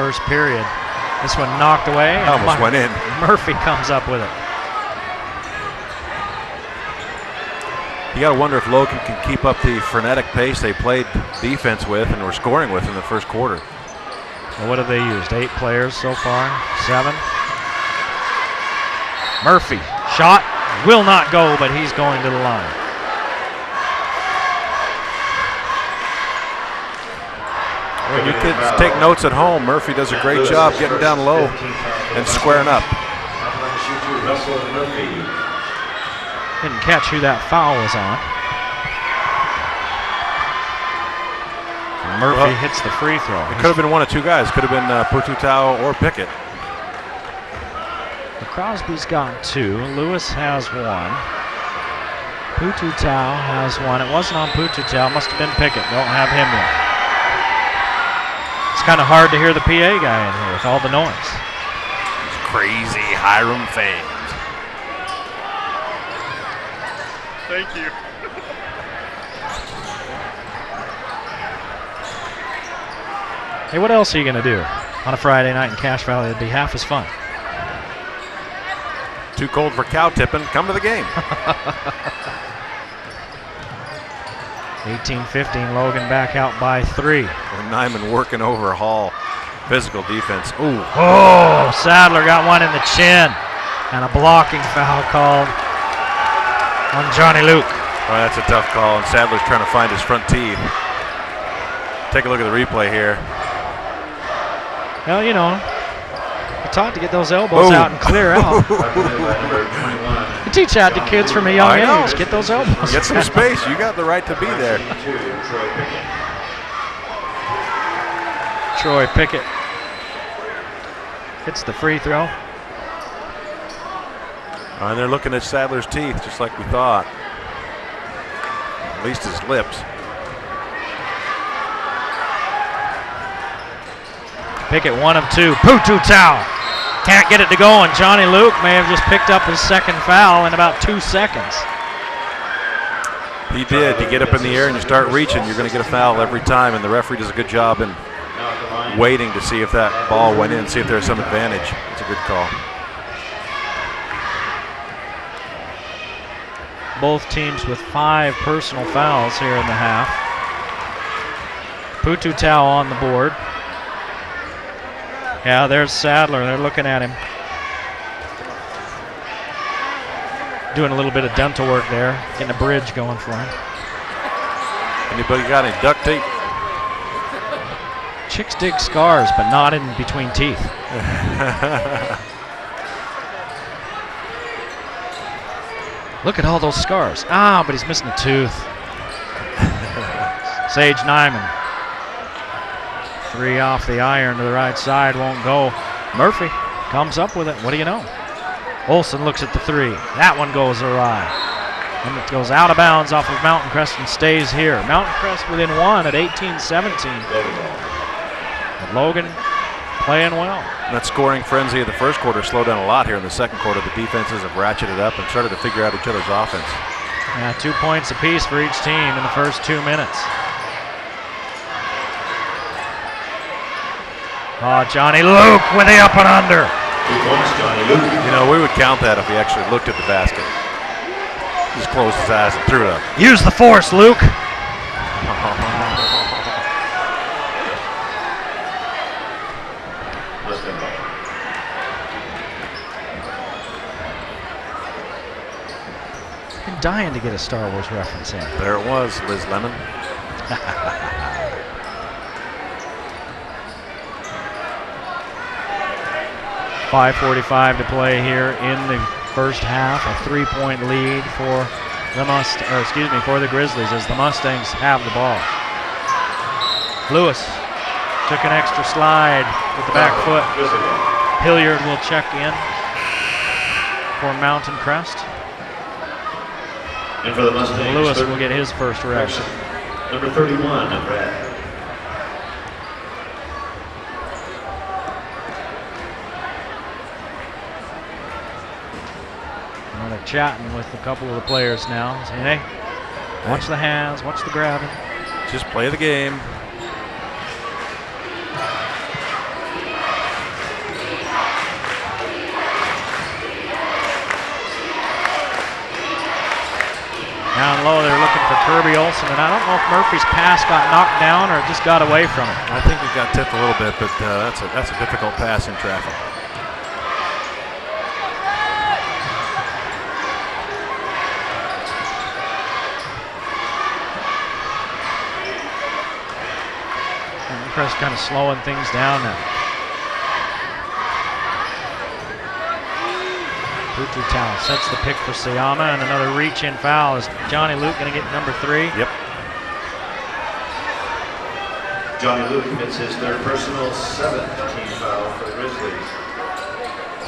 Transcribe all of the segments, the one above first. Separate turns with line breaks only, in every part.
first period. This one knocked away.
Almost went in.
Murphy comes up with it.
You got to wonder if Logan can keep up the frenetic pace they played defense with and were scoring with in the first quarter.
Well, what have they used? 8 players so far? 7? Murphy, shot, will not go, but he's going to the line.
When you kids take notes at home, Murphy does a great job getting down low and squaring up.
Didn't catch who that foul was on. Murphy hits the free throw.
It could have been one of 2 guys. Could have been Pututau or Pickett.
Crosby's got 2. Lewis has 1. Pututau has 1. It wasn't on Pututau. Must have been Pickett. Don't have him yet. It's kind of hard to hear the PA guy in here with all the noise.
It's crazy Hiram fans.
Thank you.
Hey, what else are you going to do on a Friday night in Cache Valley? It'd be half as fun.
Too cold for cow tipping. Come to the game.
18-15, Logan back out by 3.
Nyman working over Hall. Physical defense. Ooh.
Oh, Sadler got one in the chin. And a blocking foul called on Johnny Luke.
Oh, that's a tough call, and Sadler's trying to find his front teeth. Take a look at the replay here.
Well, you know, you're taught to get those elbows out and clear out. You teach that to kids from a young age. Get those elbows.
Get some space. You got the right to be there.
Troy Pickett hits the free throw.
And they're looking at Sadler's teeth, just like we thought. At least his lips.
Pickett 1 of 2. Pututau can't get it to go, and Johnny Luke may have just picked up his second foul in about 2 seconds.
He did. You get up in the air and you start reaching, you're going to get a foul every time, and the referee does a good job in waiting to see if that ball went in, see if there's some advantage. It's a good call.
Both teams with 5 personal fouls here in the half. Pututau on the board. Yeah, there's Sadler. They're looking at him. Doing a little bit of dental work there, getting a bridge going for him.
Anybody got any duct tape?
Chicks dig scars, but not in between teeth. Look at all those scars. Ah, but he's missing a tooth. Sage Nyman. 3 off the iron to the right side, won't go. Murphy comes up with it. What do you know? Olsen looks at the 3. That one goes awry. And it goes out of bounds off of Mountain Crest and stays here. Mountain Crest within 1 at 18-17. But Logan playing well.
That scoring frenzy of the first quarter slowed down a lot here in the second quarter. The defenses have ratcheted up and started to figure out each other's offense.
Yeah, 2 points apiece for each team in the first 2 minutes. Oh, Johnny Luke with the up and under.
2 points, Johnny Luke.
You know, we would count that if he actually looked at the basket. Just closed his eyes and threw it up.
Use the force, Luke. I'm dying to get a Star Wars reference in.
There it was, Liz Lemon.
5:45 to play here in the first half. A 3-point lead for the for the Grizzlies as the Mustangs have the ball. Lewis took an extra slide with the back foot. Hilliard will check in for Mountain Crest.
And for the Mustangs,
Lewis will get his first rep.
Number 31, Brad.
They're chatting with a couple of the players now, saying, hey, watch the hands, watch the grabbing.
Just play the game.
Down low, they're looking for Kirby Olson, and I don't know if Murphy's pass got knocked down or it just got away from him.
I think it got tipped a little bit, but that's a difficult pass in traffic.
Mountain Crest kind of slowing things down now. Pututal sets the pick for Sayama, and another reach-in foul. Is Johnny Luke going to get number 3?
Yep.
Johnny Luke commits his third personal, 7th team foul for the Grizzlies.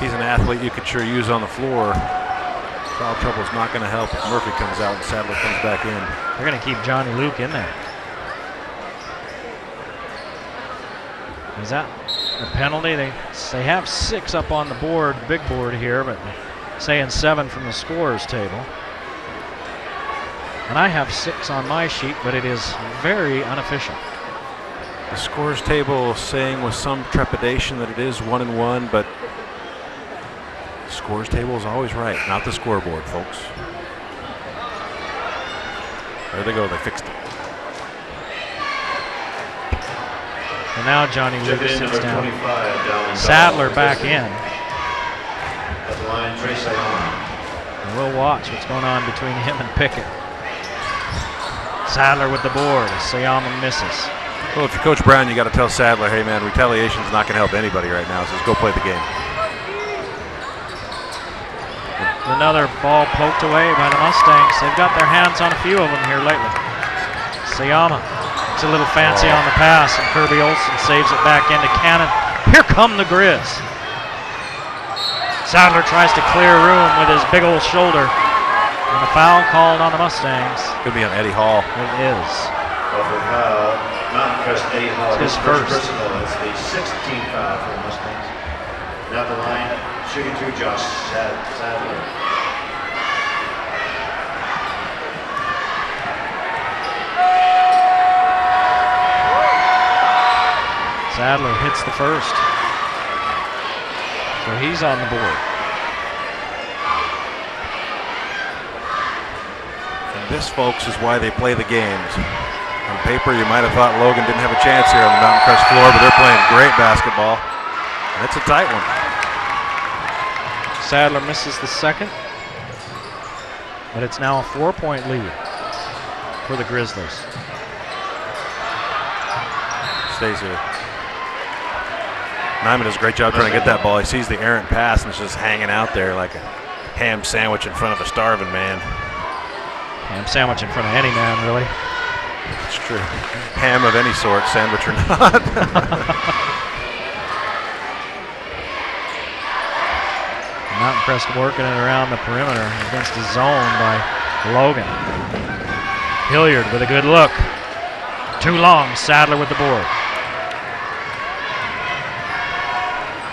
He's an athlete you could sure use on the floor. Foul trouble is not going to help if Murphy comes out and Sadler comes back in.
They're going to keep Johnny Luke in there. Is that a penalty? They have 6 up on the board, big board here, but saying 7 from the scorer's table. And I have 6 on my sheet, but it is very unofficial.
The scorer's table saying with some trepidation that it is 1-1, but the scorer's table is always right, not the scoreboard, folks. There they go, they fixed it.
And now Johnny Luke
Check in
sits
number
down.
25, down
Sadler back in.
At the line, Trey Sayama.
And we'll watch what's going on between him and Pickett. Sadler with the board as Sayama misses.
Well, if you're Coach Brown, you got to tell Sadler, hey man, retaliation is not going to help anybody right now, so just go play the game.
Another ball poked away by the Mustangs. They've got their hands on a few of them here lately. Sayama, it's a little fancy on the pass, and Kirby Olson saves it back into Cannon. Here come the Grizz. Sadler tries to clear room with his big old shoulder, and a foul called on the Mustangs.
Could be on Eddie Hall.
It is.
Over foul, Mountain Crest Eddie Hall.
It's his first.
Personal. It's the 16th foul for the Mustangs. Now the line, shooting through Josh Sadler.
Sadler hits the first. So he's on the board.
And this, folks, is why they play the games. On paper, you might have thought Logan didn't have a chance here on the Mountain Crest floor, but they're playing great basketball. And it's a tight one.
Sadler misses the second, but it's now a 4-point lead for the Grizzlies.
Stays here. Nyman does a great job trying to get that ball. He sees the errant pass and it's just hanging out there like a ham sandwich in front of a starving man.
Ham sandwich in front of any man, really.
It's true. Ham of any sort, sandwich or not.
Mountain Crest working it around the perimeter against a zone by Logan. Hilliard with a good look. Too long, Sadler with the board.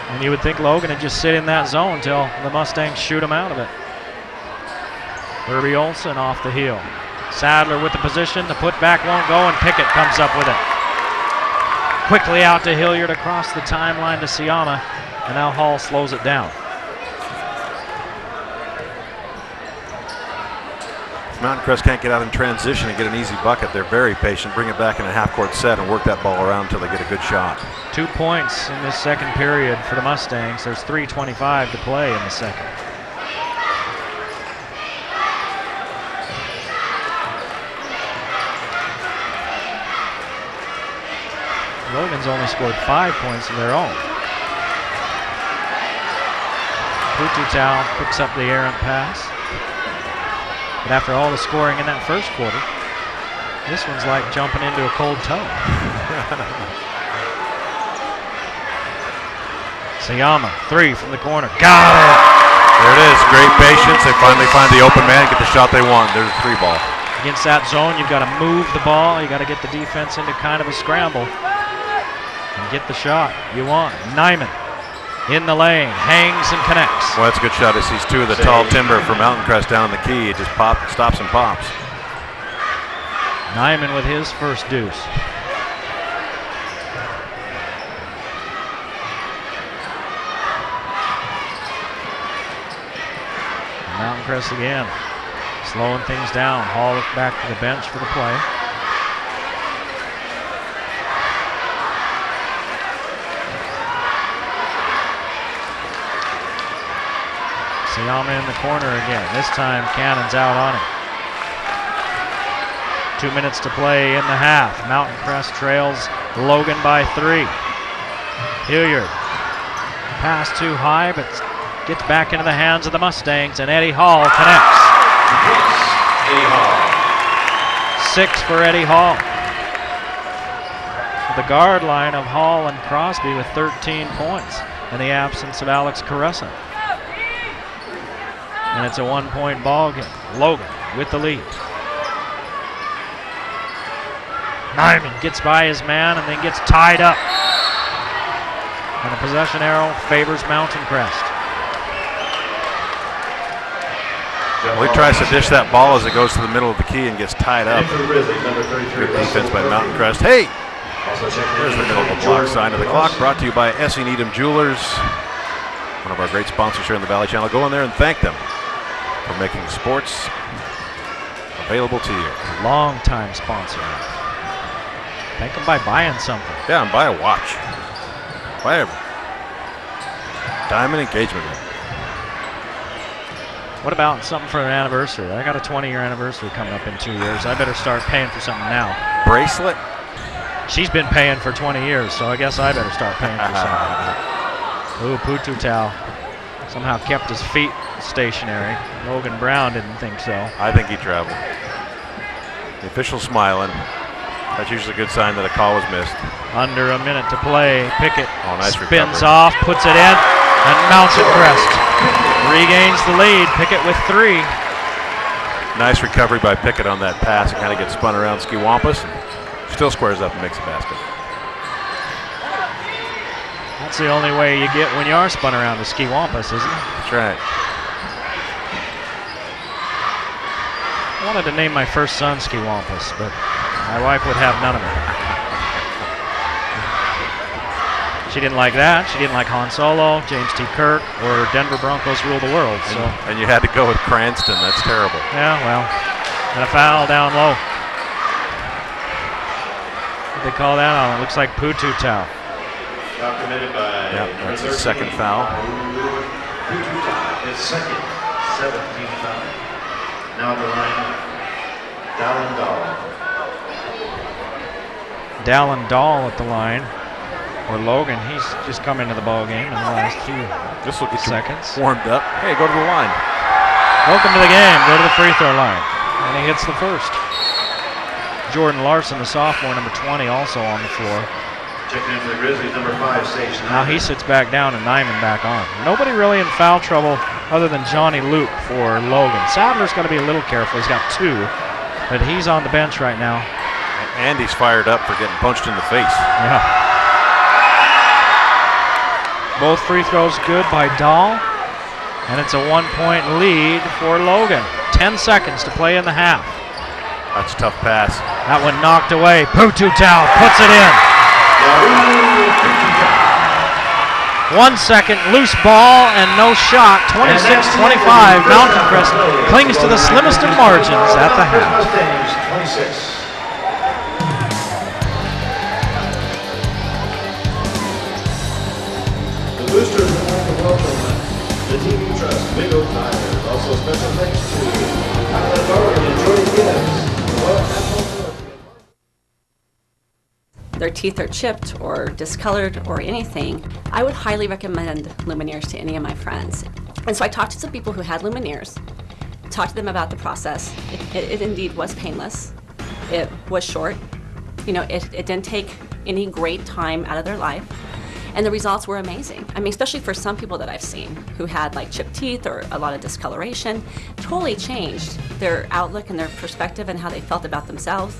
And you would think Logan would just sit in that zone until the Mustangs shoot him out of it. Kirby Olson off the heel. Sadler with the position, the putback won't go, and Pickett comes up with it. Quickly out to Hilliard across the timeline to Sayama, and now Hall slows it down.
If Mountain Crest can't get out in transition and get an easy bucket, they're very patient. Bring it back in a half-court set and work that ball around until they get a good shot.
2 points in this second period for the Mustangs. There's 3:25 to play in the second. Logan's only scored 5 points of their own. Pututal picks up the errant pass. But after all the scoring in that first quarter, this one's like jumping into a cold tub. Sayama, 3 from the corner. Got it!
There it is. Great patience. They finally find the open man, get the shot they want. There's a 3 ball.
Against that zone, you've got to move the ball. You got to get the defense into kind of a scramble and get the shot you want. Nyman in the lane, hangs and connects.
Well, that's a good shot. He sees 2 of the tall timber for Mountain Crest down in the key. It just stops and pops.
Nyman with his first deuce. Mountain Crest again. Slowing things down. Hall back to the bench for the play. Sayama in the corner again. This time Cannon's out on him. 2 minutes to play in the half. Mountain Crest trails Logan by 3. Hilliard. Pass too high, but gets back into the hands of the Mustangs, and Eddie Hall connects.
Eddie Hall.
6 for Eddie Hall. The guard line of Hall and Crosby with 13 points in the absence of Alex Caressa. And it's a 1-point ball game. Logan with the lead. Nyman gets by his man and then gets tied up. And the possession arrow favors Mountain Crest.
Well, he tries to dish that ball as it goes to the middle of the key and gets tied up. Good defense by Mountain Crest. Hey! There's the middle of the block sign of the clock, brought to you by S.E. Needham Jewelers, one of our great sponsors here in the Valley Channel. Go in there and thank them for making sports available to you.
Long-time sponsor. Thank them by buying something.
Yeah, and buy a watch. Buy a diamond engagement ring.
What about something for an anniversary? I got a 20-year anniversary coming up in 2 years. I better start paying for something now.
Bracelet?
She's been paying for 20 years, so I guess I better start paying for something. Ooh, Putu Tau somehow kept his feet stationary. Logan Brown didn't think so.
I think he traveled. The official's smiling. That's usually a good sign that a call was missed.
Under a minute to play. Pickett
nice
spins
recovery.
off, puts it in, and Mountain Crest regains the lead. Pickett with 3.
Nice recovery by Pickett on that pass. It kind of gets spun around Skiwampus and still squares up and makes a basket.
That's the only way you get when you are spun around to Skiwampus, isn't it?
That's right.
I wanted to name my first son Skiwampus, but my wife would have none of it. She didn't like that. She didn't like Han Solo, James T. Kirk, or Denver Broncos Rule the World. So.
And you had to go with Cranston. That's terrible.
Yeah, well, and a foul down low. What they call that on? It looks like Putu Tau.
Foul committed by
that's his second foul.
His second 17th foul. Now at the line, Dallin Dahl.
Dallin Dahl at the line. Or Logan, he's just come into the ball game in the last few seconds.
Warmed up. Hey, go to the line.
Welcome to the game. Go to the free throw line. And he hits the first. Jordan Larson, the sophomore, number 20, also on the floor.
Checking in for the Grizzlies, number 5, Sage Nyman.
Now he sits back down and Nyman back on. Nobody really in foul trouble other than Johnny Luke for Logan. Sadler's going to be a little careful. He's got 2, but he's on the bench right now.
And he's fired up for getting punched in the face.
Yeah. Both free throws good by Dahl, and it's a 1-point lead for Logan. 10 seconds to play in the half.
That's a tough pass.
That one knocked away. Putu Tau puts it in. 1 second, loose ball and no shot. 26-25. Mountain Crest clings to the slimmest of margins at the half.
26. Boosters would like to welcome the Mtn Crest Bingo Tires. Also special thanks to Outlet Bar and Jordan Gibbs.
Their teeth are chipped or discolored or anything, I would highly recommend Lumineers to any of my friends. And so I talked to some people who had Lumineers, talked to them about the process. It indeed was painless. It was short. You know, it didn't take any great time out of their life. And the results were amazing. I mean, especially for some people that I've seen who had like chipped teeth or a lot of discoloration, totally changed their outlook and their perspective and how they felt about themselves.